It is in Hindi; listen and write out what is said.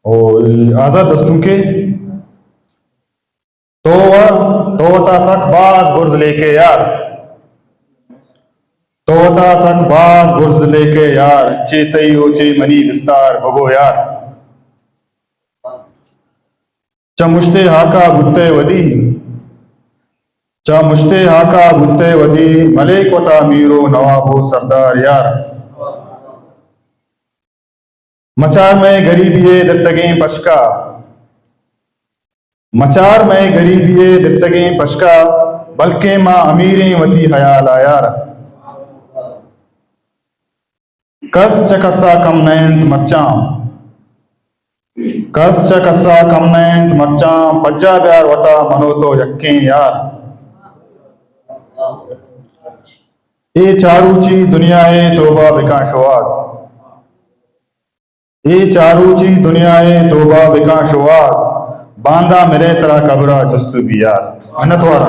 और आज़ाद दस्तों के तो सक बाज गुर्ज लेके यार, तो सक बाज गुर्ज लेके यार, चेतई ओचे मनी विस्तार बगो यार, चमुश्ते हाका बुत्ते वदी, चमुश्ते हाका बुत्ते वदी, मलिक वता मीरो नवाबो सरदार यार, मचार में गरीबी दत्तगे पशका, मचार में गरीबी दत्तगे पशका, बल्कि माँ अमीरें वती हयाल यार, कस चकसा कम नयंत मर्चा, कस चकसा कम नयंत मर्चा, पज्जा प्यार वता मनो तो यक्के यार, ये चारूची दुनियाए तोबा बिकाशवास, ये चारूची दुनियाए तोबा बिकाशवास, बांदा मेरे तरह कबरा जुस्तु बियार। अन्नत वाला